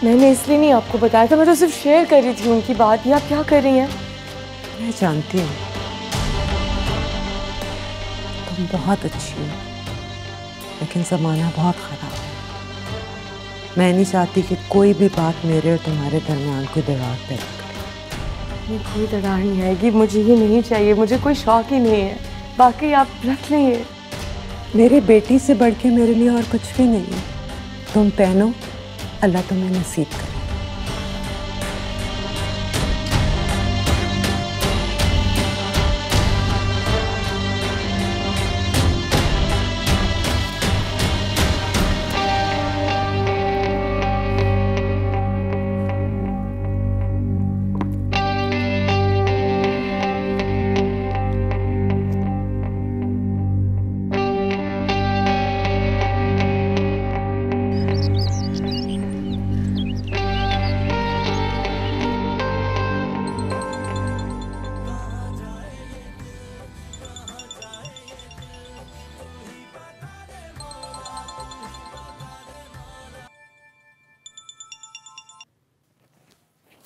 मैंने इसलिए नहीं आपको बताया था, मैं तो सिर्फ शेयर कर रही थी उनकी बात। ये आप क्या कर रही हैं? मैं जानती हूँ तुम बहुत अच्छी हो, लेकिन ज़माना बहुत ख़राब है। मैं नहीं चाहती कि कोई भी बात मेरे और तुम्हारे दरमियान कोई दरार पैदा करे। ये कोई दरार नहीं आएगी, मुझे ये नहीं चाहिए, मुझे कोई शौक ही नहीं है। बाकी आप रख लेंगे। मेरी बेटी से बढ़ के मेरे लिए और कुछ भी नहीं है। तुम पहनो, अल्लाह तुम्हें नसीब करे।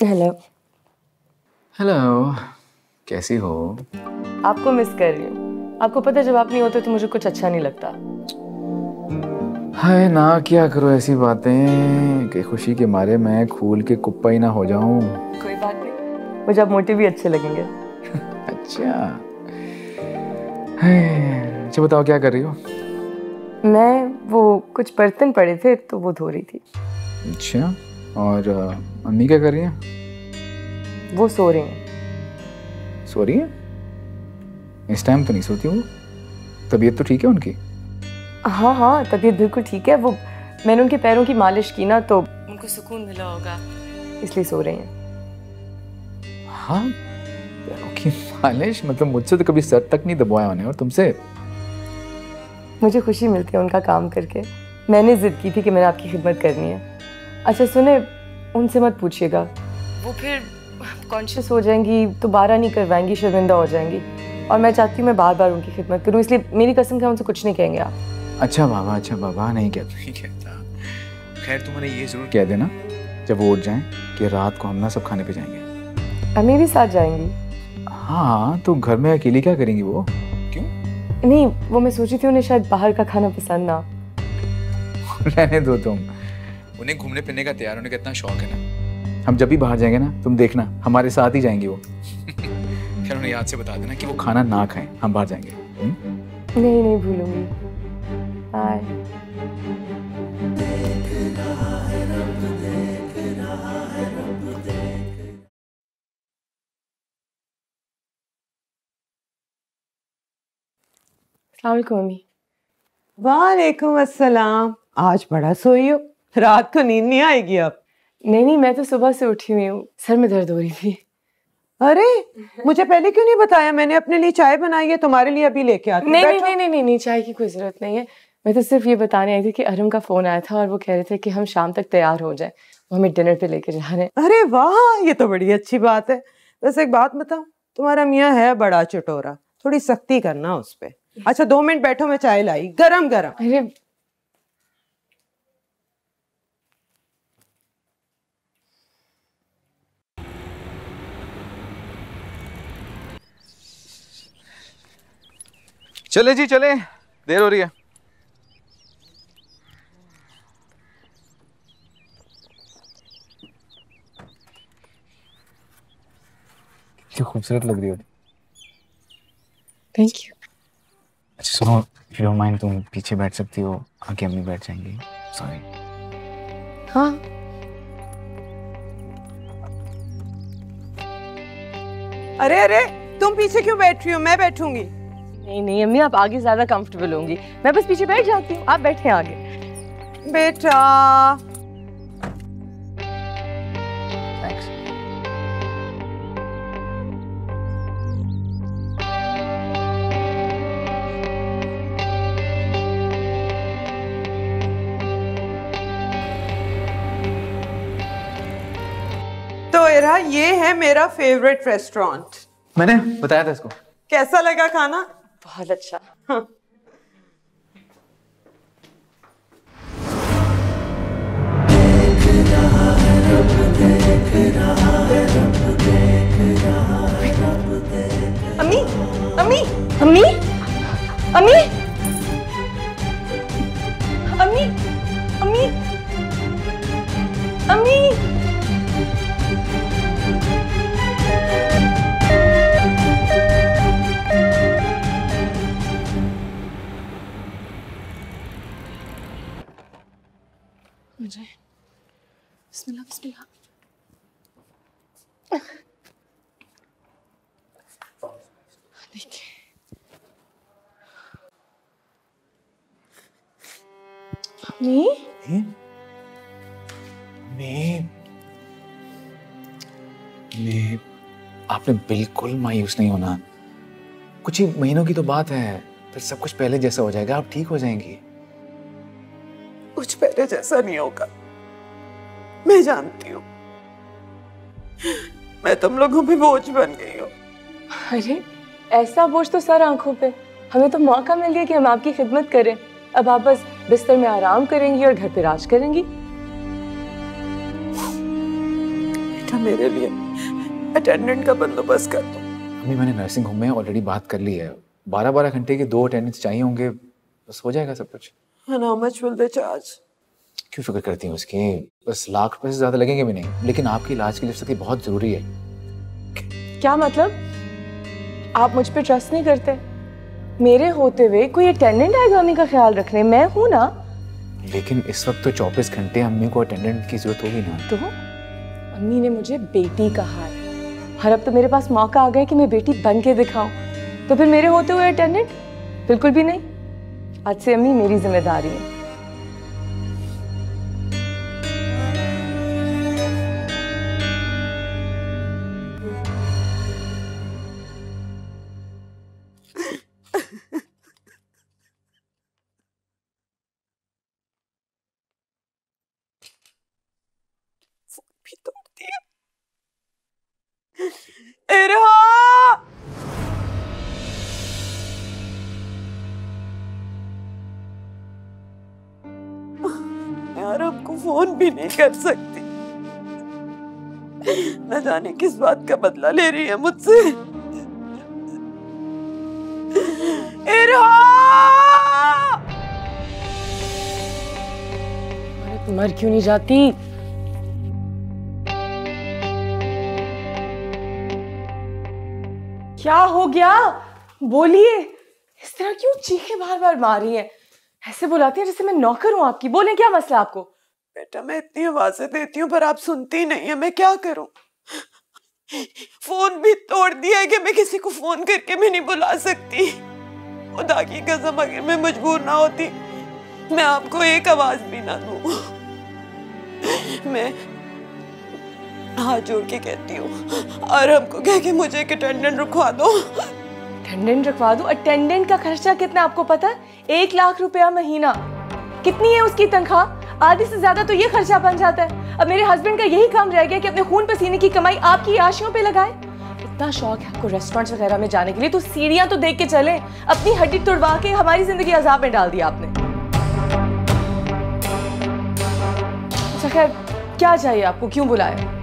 हेलो। हेलो, कैसी हो? आपको मिस कर रही हूँ। आपको पता है जब आप नहीं होते तो मुझे कुछ अच्छा नहीं लगता। हाय ना, क्या करो ऐसी बातें कि खुशी के मारे मैं खूल के कुप्पा ही ना हो जाऊं। कोई बात नहीं, मुझे आप मोटे भी अच्छे लगेंगे। अच्छा, अच्छा बताओ क्या कर रही हो? मैं वो कुछ बर्तन पड़े थे तो वो धो रही थी। अच्छा, और अम्मी क्या कर रही हैं? वो सो रही हैं। सो रही है? इस टाइम तो नहीं सोती वो। तबीयत तो ठीक है उनकी? हाँ हाँ, तबीयत बिल्कुल ठीक है। वो मैंने उनके पैरों की मालिश की ना तो उनको सुकून मिला होगा, इसलिए सो रही हैं। हाँ, पैरों की मालिश? मतलब मुझसे तो कभी सर तक नहीं दबाया उन्हें, और तुमसे? मुझे खुशी मिलती है उनका काम करके। मैंने जिद की थी कि मैंने आपकी खिदमत करनी है। अच्छा सुने, उनसे मत पूछिएगा, वो फिर कॉन्शियस हो जाएंगी, दोबारा नहीं करवाएंगी, शर्मिंदा हो जाएंगी। और मैं चाहती हूँ मैं बार बार उनकी खिदमत करूँ, इसलिए मेरी कसम है उनसे कुछ नहीं कहेंगे आप। अच्छा बाबा, नहीं कहता, नहीं कहता। खैर तुम उन्हें ये जरूर कह देना जब वो उठ जाएं कि रात को हम ना सब खाने पे जाएंगे। अम्मी भी साथ जाएंगी? हाँ, तो घर में अकेली क्या करेंगी वो? क्यों? नहीं, वो मैं सोची थी उन्हें शायद बाहर का खाना पसंद ना। रहने दो तुम, उन्हें घूमने फिरने का तैयार होने का इतना शौक है ना। हम जब भी बाहर जाएंगे ना, तुम देखना हमारे साथ ही जाएंगी वो। खैर उन्हें याद से बता देना कि वो खाना ना खाएं, हम बाहर जाएंगे। नहीं भूलूंगी। बाय। मम्मी। वालेकुम अस्सलाम। आज बड़ा सोई हो, रात को नींद नहीं आएगी अब? नहीं, मैं तो सुबह से उठी हुई हूँ, सर में दर्द हो रही थी। अरे मुझे पहले क्यों नहीं बताया? मैंने अपने लिए चाय बनाई है, तुम्हारे लिए अभी लेके आती हूँ। नहीं, चाय की कोई जरूरत नहीं है। मैं तो सिर्फ ये बताने आई थी कि अरम का फोन आया था और वो कह रहे थे कि हम शाम तक तैयार हो जाएं, वो हमें डिनर पे लेके जा रहे हैं। अरे वाह, ये तो बड़ी अच्छी बात है। वैसे एक बात बताऊं, तुम्हारा मियाँ है बड़ा चटोरा, थोड़ी सख्ती करना उस पे। अच्छा 2 मिनट बैठो, मैं चाय लाई गरम गरम। अरे चले जी चले, देर हो रही है। कितनी खूबसूरत लग रही हो। Thank you. अच्छा सुनो, इफ यू डोंट माइंड तुम पीछे बैठ सकती हो, आगे अम्मी बैठ जाएंगी। सॉरी। हाँ अरे तुम पीछे क्यों बैठ रही हो? मैं बैठूंगी। नहीं अम्मी, आप आगे ज्यादा कंफर्टेबल होंगी, मैं बस पीछे बैठ जाती हूँ, आप बैठे आगे। बेटा थैंक्स। तो इरा, ये है मेरा फेवरेट रेस्टोरेंट। मैंने बताया था इसको। कैसा लगा खाना? बहुत अच्छा। हाँ। अम्मी अम्मी अम्मी अम्मी अम्मी अम्मी अम्मी मुझे बिस्मिल्लाह बिस्मिल्लाह। देखिए मैं आपने बिल्कुल मायूस नहीं होना। कुछ ही महीनों की तो बात है, फिर सब कुछ पहले जैसा हो जाएगा, आप ठीक हो जाएंगी। कुछ पहले जैसा नहीं होगा, मैं जानती हूँ। मैं तुम लोगों पे बोझ बन गई हूँ। अरे ऐसा बोझ तो सर आंखों पे, हमें तो मौका मिल गया कि हम आपकी खिदमत करें। अब आप बस बिस्तर में आराम करेंगी और घर पे राज करेंगी। बेटा मेरे लिए अटेंडेंट का बंदोबस्त कर दो। अम्मी मैंने नर्सिंग होम में ऑलरेडी बात कर ली है, 12-12 घंटे के 2 अटेंडेंट्स चाहिए होंगे, बस हो जाएगा सब कुछ। And how much will they charge? क्यों फिक्र करती हैं उसकी, बस लाख रुपए से ज्यादा लगेंगे भी नहीं, लेकिन आपके इलाज के लिए उसकी बहुत जरूरी है। क्या मतलब? आप मुझ पे ट्रस्ट नहीं करते? मेरे होते हुए कोई अटेंडेंट आएगा अम्मी का ख्याल रखने? मैं हूं ना। लेकिन इस वक्त तो 24 घंटे अम्मी को अटेंडेंट की जरूरत होगी ना। तो अम्मी ने मुझे बेटी कहा है, और अब तो मेरे पास मौका आ गया कि मैं बेटी बन के दिखाऊं। तो फिर मेरे होते हुए अटेंडेंट? बिल्कुल भी नहीं। आज से अम्मी मेरी जिम्मेदारी है। भी तोड़ दिया। इरहा! यार आपको फोन भी नहीं कर सकती, न जाने किस बात का बदला ले रही है मुझसे। इरहा! अरे तुम मर क्यों नहीं जाती? क्या हो गया? बोलिए। इस तरह क्यों चीखें बार बार मार रही हैं? ऐसे बुलाती हैं जैसे मैं नौकर हूं आपकी। बोलें, क्या मसला आपको? बेटा मैं इतनी आवाजें देती हूँ पर आप सुनती नहीं है, मैं क्या करूं? फोन भी तोड़ दिया है कि मैं किसी को फोन करके भी नहीं बुला सकती। खुदा की कसम अगर मैं मजबूर ना होती मैं आपको एक आवाज भी ना दूं। मैं हाथ जोड़ के कहती हूँ और हमको कह के मुझे एक अटेंडेंट रखवा दो। अटेंडेंट रखवा दो? अटेंडेंट का खर्चा कितना आपको पता है? 1 लाख रुपया महीना। कितनी है उसकी तनख्वाह? आधी से ज्यादा तो ये खर्चा बन जाता है। अब मेरे हस्बैंड का यही काम रह गया कि अपने खून पसीने की कमाई आपकी आशियों पे लगाए। इतना शौक है आपको रेस्टोरेंट्स वगैरह में जाने के लिए, तो सीढ़ियां तो देख के चले। अपनी हड्डी तुड़वा के हमारी जिंदगी अजाब में डाल दिया आपने। अच्छा खैर, क्या चाहिए आपको? क्यों बुलाया?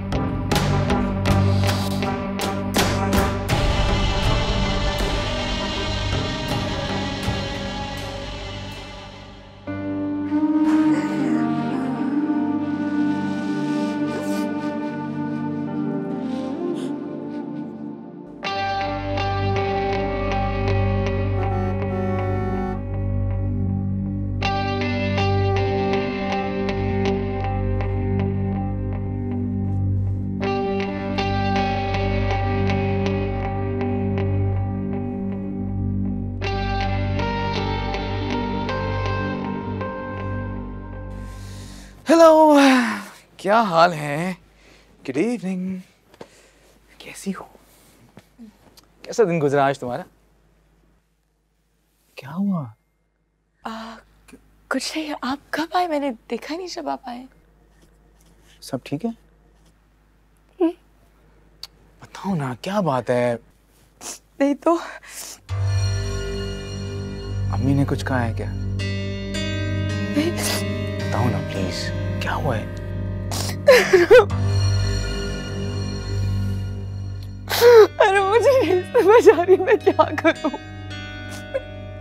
हेलो, क्या हाल है? Good evening. कैसी हो? कैसा दिन गुजरा आज तुम्हारा? क्या हुआ? कुछ नहीं। आप कब आए? मैंने देखा ही नहीं जब आप आए। सब ठीक है? बताओ ना, क्या बात है? नहीं तो अम्मी ने कुछ कहा है क्या? बताओ ना प्लीज, क्या हुआ है? अरे मुझे नहीं समझ आ रही मैं क्या करूं।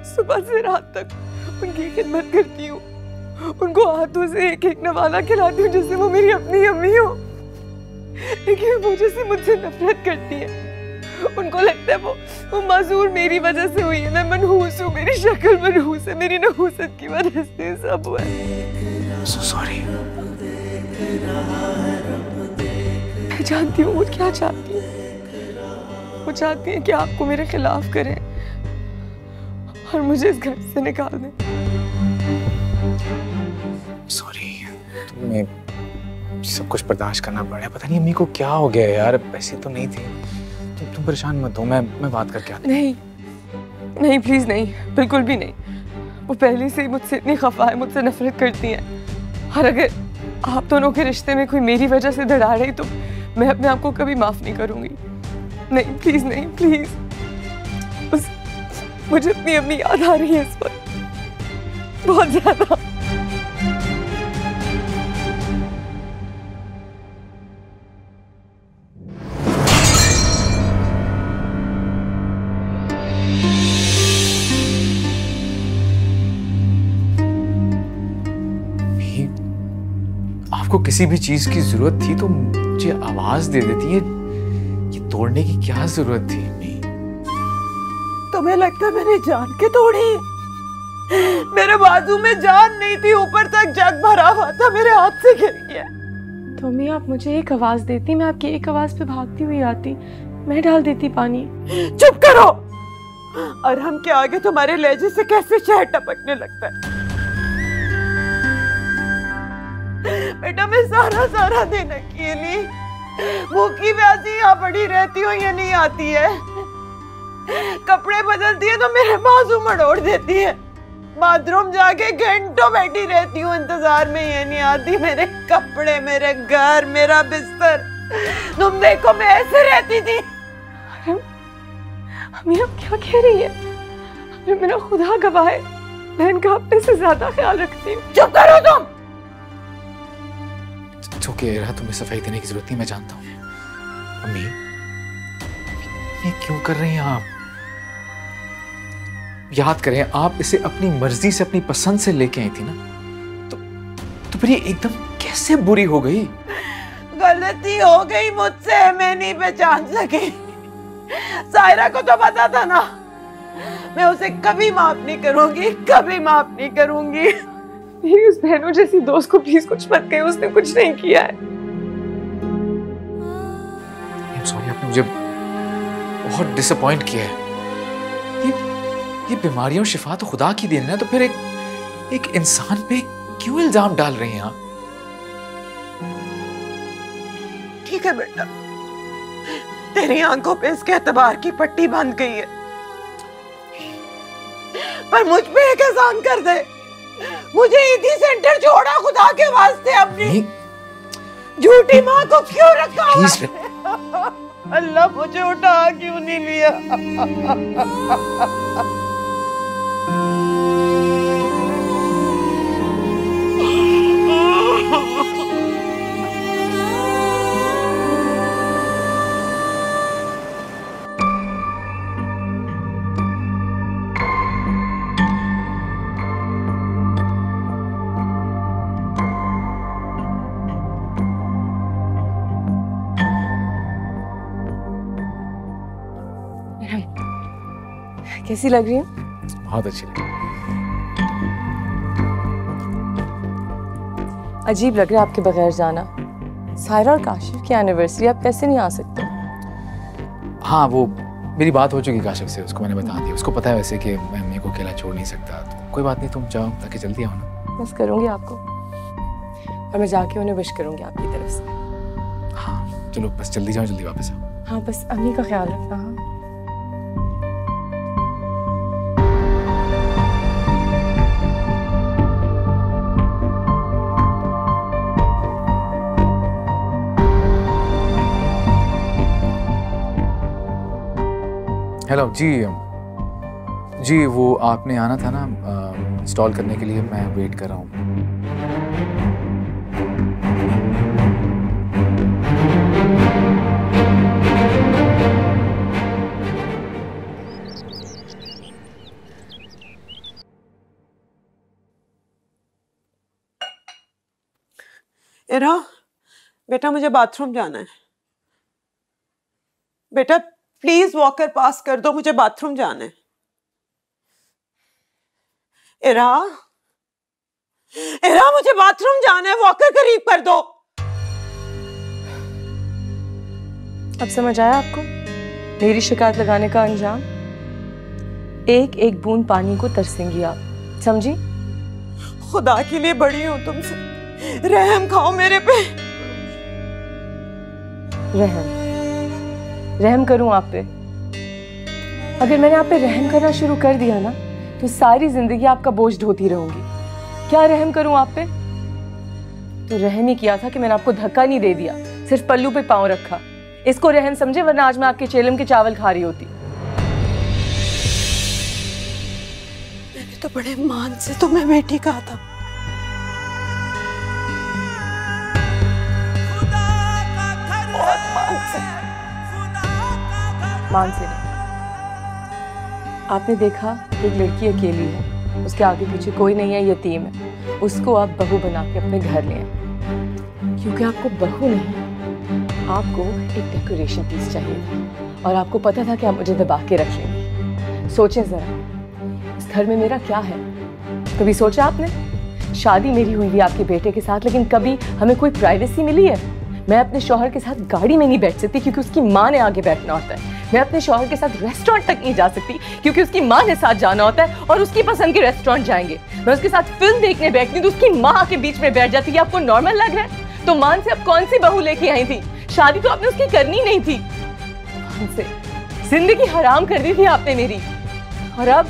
सुबह से रात तक उनकी खिदमत करती हूँ, उनको हाथों से एक एक नवाला खिलाती हूँ जैसे वो मेरी अपनी अम्मी हो, लेकिन वो जैसे मुझसे नफरत करती है। उनको लगता है वो माजूर मेरी वजह से हुई है। मैं मनहूस हूँ, मेरी शक्ल मनहूस है, मेरी नहूसत की वजह से सब हुआ है। So sorry. मैं जानती हूँ वो क्या चाहती है। वो चाहती है कि आपको मेरे खिलाफ करें और मुझे इस घर से निकाल दें। Sorry, तुम्हें सब कुछ बर्दाश्त करना पड़ा। पता नहीं अम्मी को क्या हो गया यार, ऐसी तो नहीं थी। तुम परेशान मत हो, मैं बात करके आता हूँ। नहीं नहीं प्लीज नहीं, बिल्कुल भी नहीं। वो पहले से ही मुझसे इतनी खफा है, मुझसे नफरत करती है। और अगर आप दोनों के रिश्ते में कोई मेरी वजह से दरार है तो मैं अपने आप को कभी माफ नहीं करूंगी। नहीं प्लीज नहीं, प्लीज। बस मुझे अपनी अम्मी याद आ रही है इस वक्त बहुत ज्यादा। आपको किसी भी चीज की जरूरत थी तो मुझे आवाज दे देती है। ये तोड़ने की क्या जरूरत थी अम्मी? तुम्हें लगता है मैंने जान के तोड़ी? मेरे बाजू में जान नहीं थी, ऊपर तक जग भरा हुआ था, मेरे हाथ से गिर गया। तो अम्मी आप मुझे एक आवाज देती, मैं आपकी एक आवाज पे भागती हुई आती, मैं डाल देती पानी। चुप करो। और हम के आगे तुम्हारे लहजे से कैसे शहद टपकने लगता है। बेटा मैं सारा दिन अकेली भूखी प्यासी यहाँ पड़ी रहती हूँ, ये नहीं आती है। कपड़े बदलती है तो मेरे बाजू मड़ोड़ देती है। बाथरूम जाके घंटों बैठी रहती हूँ इंतजार में, ये नहीं आती। मेरे कपड़े, मेरे घर, मेरा बिस्तर, तुम देखो मैं ऐसे रहती थी। अम्मी आप क्या कह रही है? अरे मेरा खुदा गवाह है, मैं इनका अपने से ज्यादा ख्याल रखती हूँ। चुप करो तुम। ओके रहा, तुम्हें सफाई देने की जरूरत नहीं, मैं जानता हूँ। अम्मी ये क्यों कर रही हैं आप? याद करें, आप इसे अपनी मर्जी से, अपनी पसंद से लेके आई थी ना, तो फिर ये एकदम कैसे बुरी हो गई? गलती हो गई मुझसे, मैं नहीं पहचान सकी। सायरा को तो पता था ना, मैं उसे कभी माफ नहीं करूंगी, कभी माफ नहीं करूंगी। उस बहनों जैसी दोस्त को प्लीज कुछ मत कहिए, उसने कुछ नहीं किया है। सॉरी, आपने मुझे बहुत डिसअपॉइंट किया है। ये बीमारियों शिफा तो खुदा की देन है, तो फिर एक इंसान पे क्यों इल्जाम डाल रहे हैं आप? ठीक है बेटा, तेरी आंखों पे इसके एतबार की पट्टी बंध गई है, पर मुझ पे एक एहसान कर दे, मुझे ईदी सेंटर छोड़ा खुदा के वास्ते। अपनी झूठी माँ को क्यों रखा हुआ? अल्लाह मुझे उठा क्यों नहीं लिया? कैसी लग रही है? बहुत अच्छी लगी। अजीब लग रहा है आपके बगैर जाना। सायरा और काशिफ की एनिवर्सरी, आप कैसे नहीं आ सकते? हाँ, वो मेरी बात हो चुकी काशिफ से, उसको मैंने बता दिया। उसको पता है वैसे कि मैं मेरे को अकेला छोड़ नहीं सकता, तो कोई बात नहीं, तुम जाओ ताकि जल्दी आओ ना। बस करूँगी आपको, और मैं जाके उन्हें विश करूँगी आपकी तरफ से। हाँ चलो, बस जल्दी जाओ, जल्दी वापस आओ। हाँ बस अम्मी का ख्याल रखना। हाँ हेलो जी, वो आपने आना था ना इंस्टॉल करने के लिए, मैं वेट कर रहा हूँ। इरा, बेटा मुझे बाथरूम जाना है। बेटा प्लीज वॉकर पास कर दो, मुझे बाथरूम जाना है। इरा मुझे बाथरूम जाना है, वॉकर करीब कर दो। अब समझ आया आपको मेरी शिकायत लगाने का अंजाम? एक एक बूंद पानी को तरसेंगी आप, समझी? खुदा के लिए बड़ी हूं तुमसे, रहम खाओ मेरे पे। रहम करूं आप पे? अगर मैंने आप पे रहम करना शुरू कर दिया ना, तो सारी जिंदगी आपका बोझ ढोती रहूंगी। क्या रहम करूं आप पे? तो रहम ही किया था कि मैंने आपको धक्का नहीं दे दिया, सिर्फ पल्लू पे पांव रखा। इसको रहम समझे, वरना आज मैं आपके चेलम के चावल खा रही होती। मैंने तो बड़े मान से तुम्हें बेटी कहा था। मान से नहीं। आपने देखा एक लड़की अकेली है, उसके आगे पीछे कोई नहीं है, यतीम है, उसको आप बहू बना के अपने घर ले आए। क्योंकि आपको बहू नहीं, आपको एक डेकोरेशन पीस चाहिए था और आपको पता था कि आप मुझे दबा के रख लेंगे। सोचें जरा, इस घर में मेरा क्या है? कभी सोचा आपने? शादी मेरी हुई थी आपके बेटे के साथ, लेकिन कभी हमें कोई प्राइवेसी मिली है? मैं अपने शौहर के साथ गाड़ी में नहीं बैठ सकती क्योंकि उसकी माँ ने आगे बैठना होता है। मैं अपने शौहर के साथ रेस्टोरेंट तक नहीं जा सकती क्योंकि उसकी माँ ने साथ जाना होता है और उसकी पसंद के रेस्टोरेंट जाएंगे। मैं उसके साथ फिल्म देखने बैठती तो उसकी माँ के बीच में बैठ जाती है। आपको नॉर्मल लग रहा है? तो मान से अब कौन सी बहू लेके आई थी? शादी तो आपने उसकी करनी नहीं थी। मान से जिंदगी हराम कर दी थी आपने मेरी। और अब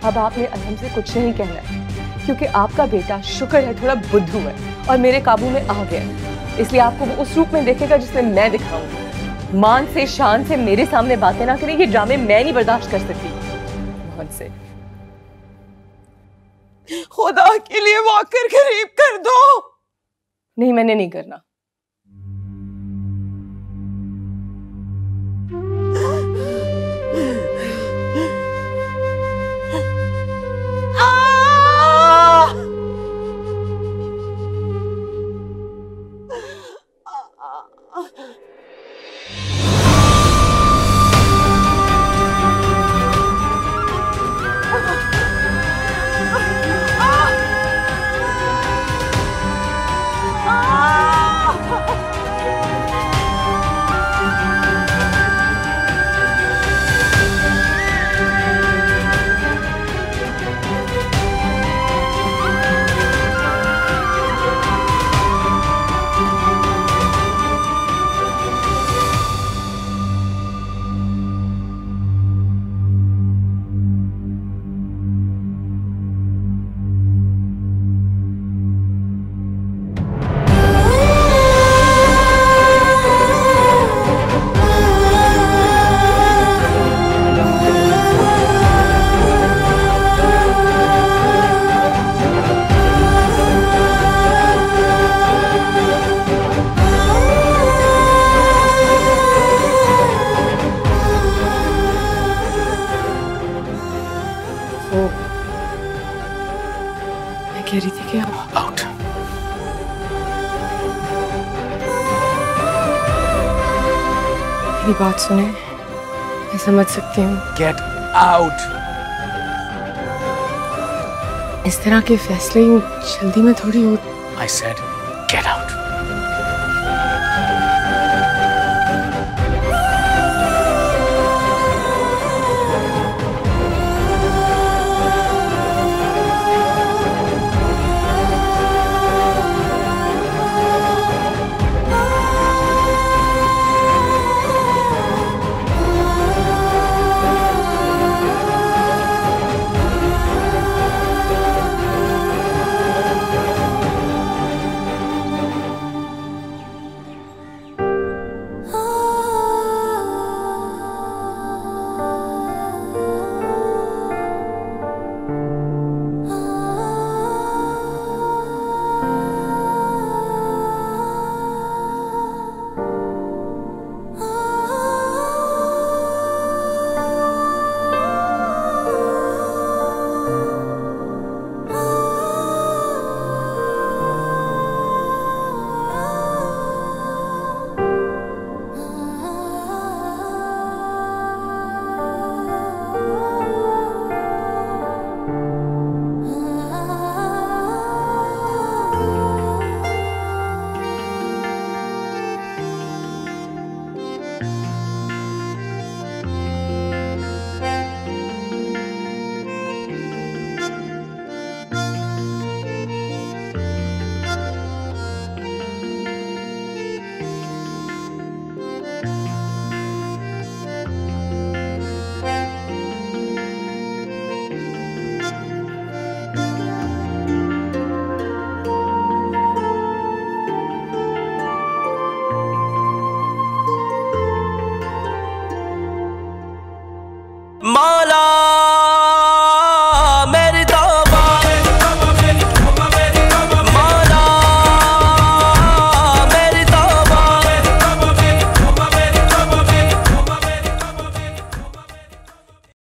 आपने अलहम से कुछ नहीं कहना है क्योंकि आपका बेटा शुक्र है थोड़ा बुद्धू है और मेरे काबू में आ गया है। इसलिए आपको वो उस रूप में देखेगा जिसमें मैं दिखाऊंगी। मान से शान से मेरे सामने बातें ना करें, ये ड्रामे मैं नहीं बर्दाश्त कर सकती। मान से खुदा के लिए वॉकर करीब कर दो। नहीं, मैंने नहीं करना। कह रही थी कि आप आउट। मेरी बात सुने, मैं समझ सकती हूँ। Get out. इस तरह के फैसले यूं जल्दी में थोड़ी हो। I said get out.